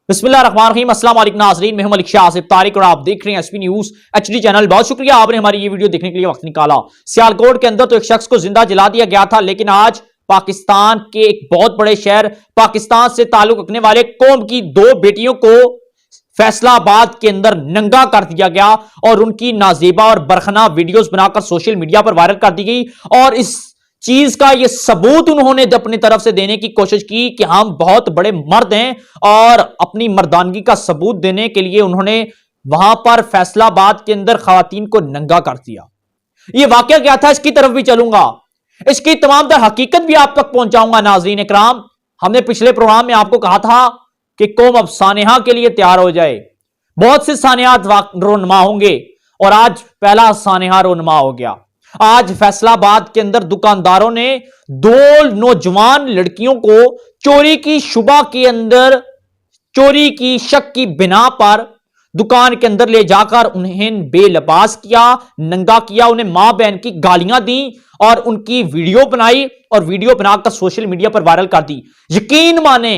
बिस्मिल्लाहिर्रहमानिर्रहीम। अस्सलाम वालेकुम नाज़रीन, मैं हूं मलिक शाह आसिफ तारिक और आप देख रहे हैं एसपी न्यूज एचडी चैनल। बहुत शुक्रिया आपने हमारी ये वीडियो देखने के लिए वक्त निकाला। सियालकोट के अंदर तो एक शख्स को जिंदा जला दिया गया था, लेकिन आज पाकिस्तान के एक बहुत बड़े शहर पाकिस्तान से ताल्लुक रखने वाले कौम की दो बेटियों को फैसलाबाद के अंदर नंगा कर दिया गया और उनकी नाजेबा और बरखना वीडियोस बनाकर सोशल मीडिया पर वायरल कर दी गई। और इस चीज का ये सबूत उन्होंने अपनी तरफ से देने की कोशिश की कि हम बहुत बड़े मर्द हैं, और अपनी मर्दानगी का सबूत देने के लिए उन्होंने वहां पर फैसलाबाद के अंदर खवातीन को नंगा कर दिया। ये वाकया क्या था, इसकी तरफ भी चलूंगा, इसकी तमाम तर हकीकत भी आप तक पहुंचाऊंगा। नाजरीन इकराम, हमने पिछले प्रोग्राम में आपको कहा था कि कौम अब सानेहा के लिए तैयार हो जाए। बहुत से सानेहात रोनमा होंगे और आज पहला सानेहा रोनमा हो गया। आज फैसलाबाद के अंदर दुकानदारों ने दो नौजवान लड़कियों को चोरी की शुबा के अंदर, चोरी की शक की बिना पर दुकान के अंदर ले जाकर उन्हें बेलबास किया, नंगा किया, उन्हें मां बहन की गालियां दी और उनकी वीडियो बनाई और वीडियो बनाकर सोशल मीडिया पर वायरल कर दी। यकीन माने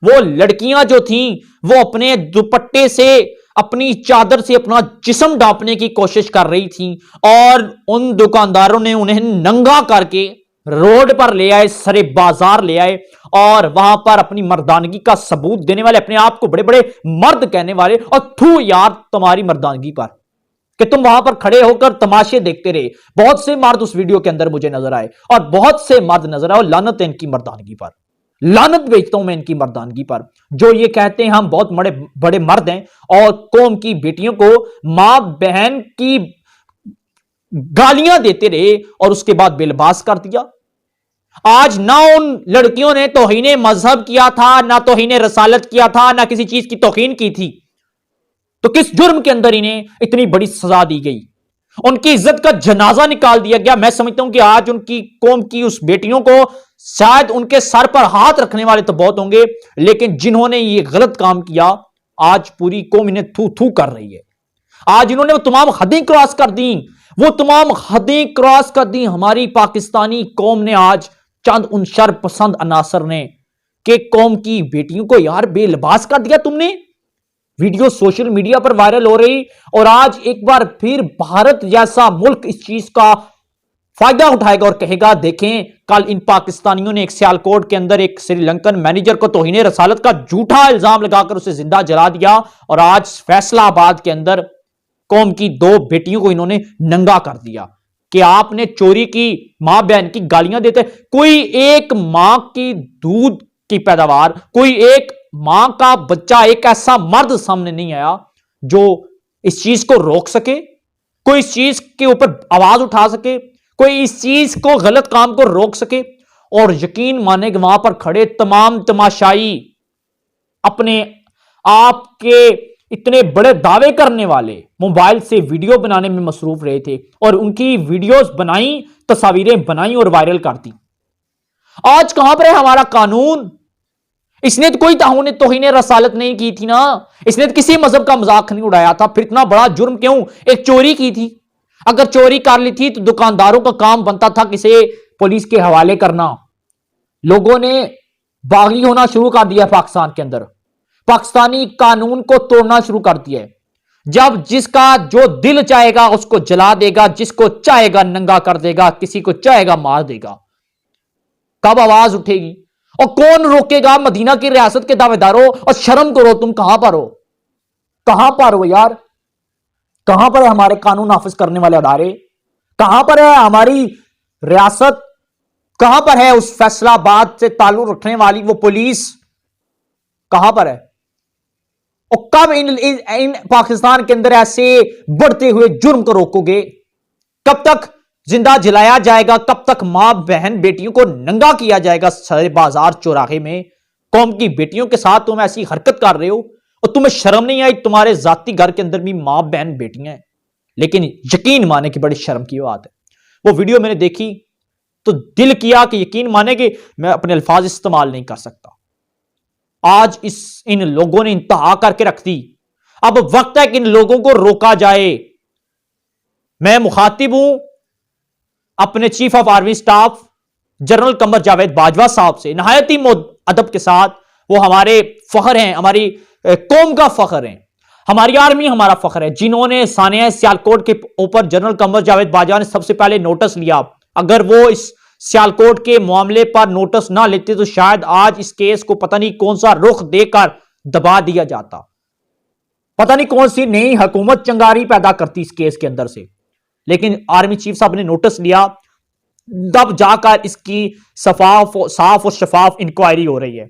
वो लड़कियां जो थीं वो अपने दुपट्टे से, अपनी चादर से अपना जिस्म ढांपने की कोशिश कर रही थी और उन दुकानदारों ने उन्हें नंगा करके रोड पर ले आए, सरे बाजार ले आए और वहां पर अपनी मर्दानगी का सबूत देने वाले, अपने आप को बड़े बड़े मर्द कहने वाले, और थू यार तुम्हारी मर्दानगी पर कि तुम वहां पर खड़े होकर तमाशे देखते रहे। बहुत से मर्द उस वीडियो के अंदर मुझे नजर आए और बहुत से मर्द नजर आए और लानत है इनकी मर्दानगी पर, लानत भेजता हूं मैं इनकी मर्दानगी पर, जो ये कहते हैं हम बहुत बड़े बड़े मर्द हैं और कौम की बेटियों को, मां बहन की गालियां देते रहे और उसके बाद बेलबास कर दिया। आज ना उन लड़कियों ने तौहीने मजहब किया था, ना तौहीने रसालत किया था, ना किसी चीज की तौहीन की थी, तो किस जुर्म के अंदर इन्हें इतनी बड़ी सजा दी गई? उनकी इज्जत का जनाजा निकाल दिया गया। मैं समझता हूं कि आज उनकी कौम की उस बेटियों को, शायद उनके सर पर हाथ रखने वाले तो बहुत होंगे, लेकिन जिन्होंने ये गलत काम किया आज पूरी कौम इन्हें थू थू कर रही है। आज इन्होंने वो तमाम हदें क्रॉस कर दी, वो तमाम हदें क्रॉस कर दी। हमारी पाकिस्तानी कौम ने आज चंद उन शरपसंद अनासर ने कि कौम की बेटियों को यार बेलबास कर दिया तुमने। वीडियो सोशल मीडिया पर वायरल हो रही और आज एक बार फिर भारत जैसा मुल्क इस चीज का फायदा उठाएगा और कहेगा देखें, कल इन पाकिस्तानियों ने एक सियालकोट के अंदर एक श्रीलंकन मैनेजर को तौहीने रसालत का झूठा इल्जाम लगाकर उसे जिंदा जला दिया और आज फैसलाबाद के अंदर कौम की दो बेटियों को इन्होंने नंगा कर दिया कि आपने चोरी की, मां बहन की गालियां देते। कोई एक मां की दूध की पैदावार, कोई एक मां का बच्चा, एक ऐसा मर्द सामने नहीं आया जो इस चीज को रोक सके, कोई इस चीज के ऊपर आवाज उठा सके, कोई इस चीज को, गलत काम को रोक सके। और यकीन माने कि वहां पर खड़े तमाम तमाशाई अपने आप के इतने बड़े दावे करने वाले मोबाइल से वीडियो बनाने में मसरूफ रहे थे और उनकी वीडियोस बनाई, तस्वीरें बनाई और वायरल कर दी। आज कहां पर है हमारा कानून? इसने तो कोई तौहीने रसालत नहीं की थी ना, इसने तो किसी मजहब का मजाक नहीं उड़ाया था, फिर इतना बड़ा जुर्म क्यों? एक चोरी की थी, अगर चोरी कर ली थी तो दुकानदारों का काम बनता था किसे पुलिस के हवाले करना। लोगों ने बागी होना शुरू कर दिया पाकिस्तान के अंदर, पाकिस्तानी कानून को तोड़ना शुरू कर दिया है। जब जिसका जो दिल चाहेगा उसको जला देगा, जिसको चाहेगा नंगा कर देगा, किसी को चाहेगा मार देगा। कब आवाज उठेगी और कौन रोकेगा? मदीना की रियासत के दावेदारों, और शर्म करो, तुम कहां पर हो? कहां पर हो यार? कहां पर है हमारे कानून नाफिज करने वाले अदारे? कहां पर है हमारी रियासत? कहां पर है उस फैसलाबाद से ताल्लुक रखने वाली वो पुलिस? कहां पर है? और कब इन पाकिस्तान के अंदर ऐसे बढ़ते हुए जुर्म को रोकोगे? कब तक जिंदा जलाया जाएगा? कब तक मां बहन बेटियों को नंगा किया जाएगा सारे बाजार चौराहे में? कौम की बेटियों के साथ तुम ऐसी हरकत कर रहे हो और तुम्हें शर्म नहीं आई? तुम्हारे जाती घर के अंदर भी मां बहन बेटियां हैं, लेकिन यकीन माने कि बड़ी शर्म की बात है। वो वीडियो मैंने देखी तो दिल किया कि यकीन माने कि मैं अपने अल्फाज इस्तेमाल नहीं कर सकता। आज इन लोगों ने इंतहा करके रख दी। अब वक्त है कि इन लोगों को रोका जाए। मैं मुखातिब हूं अपने chief of army staff general Qamar Javed Bajwa sahab से, नहायत ही अदब के साथ वो हमारे फख्र हैं, हमारी कौम का फख्र है, हमारी आर्मी हमारा फख्र है, जिन्होंने सानिया सियालकोट के ऊपर जनरल कमर जावेद बाजवा ने सबसे पहले नोटिस लिया। अगर वो इस सियालकोट के मामले पर नोटिस ना लेते तो शायद आज इस केस को पता नहीं कौन सा रुख देकर दबा दिया जाता, पता नहीं कौन सी नई हुकूमत चंगारी पैदा करती इस केस के अंदर से। लेकिन आर्मी चीफ साहब ने नोटिस लिया, तब जाकर इसकी साफ और शफाफ इंक्वायरी हो रही है।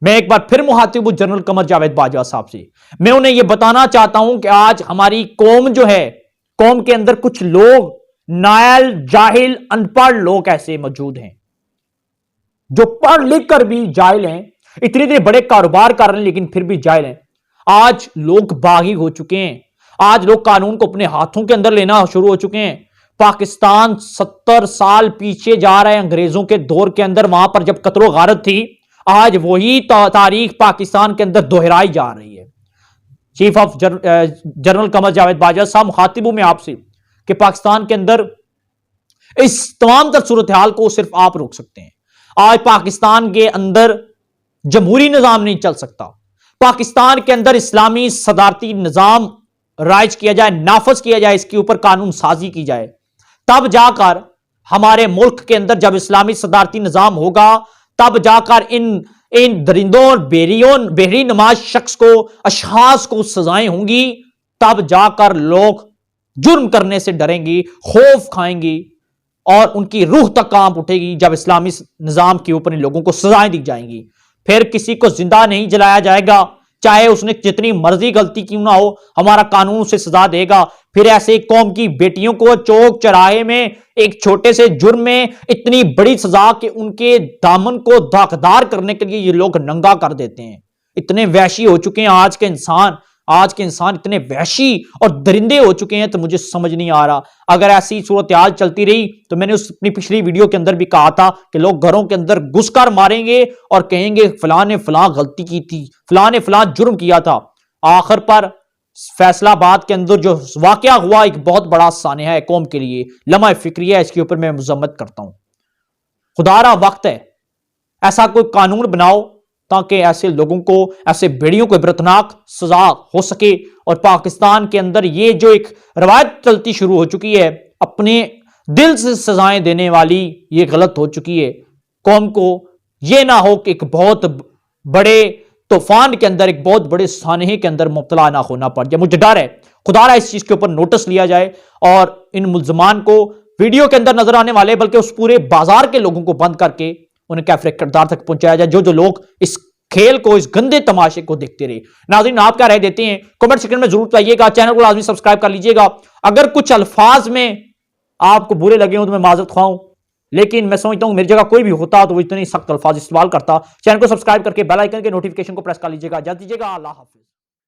मैं एक बार फिर मुखातिब हूं जनरल कमर जावेद बाजवा साहब से, मैं उन्हें यह बताना चाहता हूं कि आज हमारी कौम जो है, कौम के अंदर कुछ लोग नायल, जाहिल, अनपढ़ लोग ऐसे मौजूद हैं जो पढ़ लिख कर भी जाहिल हैं, इतने बड़े कारोबार कर रहे हैं लेकिन फिर भी जाहिल हैं। आज लोग बागी हो चुके हैं, आज लोग कानून को अपने हाथों के अंदर लेना शुरू हो चुके हैं। पाकिस्तान 70 साल पीछे जा रहे हैं अंग्रेजों के दौर के अंदर, वहां पर जब कत्लो गारत थी, आज वही तारीख पाकिस्तान के अंदर दोहराई जा रही है। Chief of general Qamar Javed Bajwa साहब, मुखातिब हूं मैं आपसे कि पाकिस्तान के अंदर इस तमाम तर सूरत हाल को सिर्फ आप रोक सकते हैं। आज पाकिस्तान के अंदर जमहूरी निजाम नहीं चल सकता, पाकिस्तान के अंदर इस्लामी सदारती निजाम राइज किया जाए, नाफज किया जाए, इसके ऊपर कानून साजी की जाए, तब जाकर हमारे मुल्क के अंदर जब इस्लामी सदारती निजाम होगा, तब जाकर इन दरिंदों और बेहरी नमाज शख्स को, अशखास को सजाएं होंगी, तब जाकर लोग जुर्म करने से डरेंगी, खौफ खाएंगी और उनकी रूह तक कांप उठेगी जब इस्लामी निजाम के ऊपर इन लोगों को सजाएं दी जाएंगी। फिर किसी को जिंदा नहीं जलाया जाएगा, चाहे उसने जितनी मर्जी गलती क्यों ना हो, हमारा कानून उसे सजा देगा। फिर ऐसे कौम की बेटियों को चौक चौराहे में एक छोटे से जुर्म में इतनी बड़ी सजा कि उनके दामन को दागदार करने के लिए ये लोग नंगा कर देते हैं। इतने वैशी हो चुके हैं आज के इंसान इतने वैशी और दरिंदे हो चुके हैं, तो मुझे समझ नहीं आ रहा। अगर ऐसी सूरत हाल चलती रही तो मैंने उस अपनी पिछली वीडियो के अंदर भी कहा था कि लोग घरों के अंदर घुसकर मारेंगे और कहेंगे फलां ने फलां गलती की थी, फलां ने फलां जुर्म किया था। आखिर पर फैसलाबाद के अंदर जो वाकया हुआ एक बहुत बड़ा सानिया है कौम के लिए, लम्हा फिक्रिया है, इसके ऊपर मैं मजम्मत करता हूं। खुदारा वक्त है ऐसा कोई कानून बनाओ ताकि ऐसे लोगों को, ऐसे बेड़ियों को इबरतनाक सजा हो सके। और पाकिस्तान के अंदर ये जो एक रवायत चलती शुरू हो चुकी है, अपने दिल से सजाएं देने वाली, ये गलत हो चुकी है। कौम को ये ना हो कि एक बहुत बड़े तूफान के अंदर, एक बहुत बड़े सानहे के अंदर मुब्तला ना होना पड़ जाए। मुझे डर है, खुदारा इस चीज के ऊपर नोटिस लिया जाए और इन मुल्जमान को वीडियो के अंदर नजर आने वाले बल्कि उस पूरे बाजार के लोगों को बंद करके उन्हें कैफरे किरदार तक पहुंचाया जाए, जो लोग इस खेल को, इस गंदे तमाशे को देखते रहे। नाज़रीन, आप क्या राय देते हैं कमेंट सेक्शन में जरूर बताइएगा। चैनल को लाजमी सब्सक्राइब कर लीजिएगा। अगर कुछ अल्फाज में आपको बुरे लगे हो तो मैं माजरत ख्वाह, लेकिन मैं समझता हूं मेरी जगह कोई भी होता तो वो इतने सख्त अल्फाज इस्तेमाल करता। चैनल को सब्सक्राइब करके बेल आइकन के नोटिफिकेशन को प्रेस कर लीजिएगा। इजाज़त दीजिएगा। अल्लाह हाफिज।